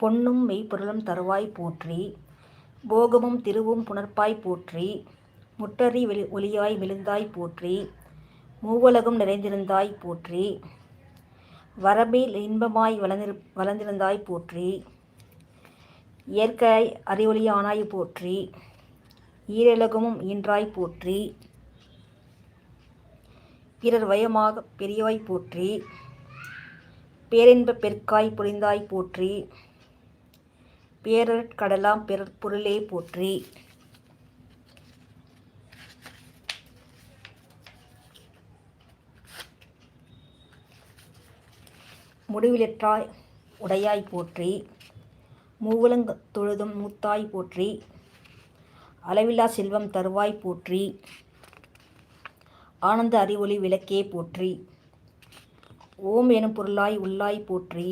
பொன்னும் மெய்ப்பொருளும் தருவாய் போற்றி. போகமும் திருவும் புணர்ப்பாய் போற்றி. முற்றறி ஒளியாய் விழுந்தாய் போற்றி. மூவுலகும் நிறைந்திருந்தாய் போற்றி. வரம்பில் இன்பமாய் வளர்ந்திருந்தாய் போற்றி. இயற்கை அறிவொளியானாய் போற்றி. ஈருலகமும் ஈன்றாய் போற்றி. பிறர் வயமாக பெரியாய் போற்றி. பேரின்பப் பெருக்காய் பொழிந்தாய் போற்றி. பேரருட்கடலாம் பொருளே போற்றி. முடிவிலற்றாய் உடையாய் போற்றி. மூவுலங் தொழுதும் மூத்தாய் போற்றி. அளவில்லா செல்வம் தருவாய் போற்றி. ஆனந்த அறிவொளி விளக்கே போற்றி. ஓம் எனும் பொருளாய் உள்ளாய் போற்றி.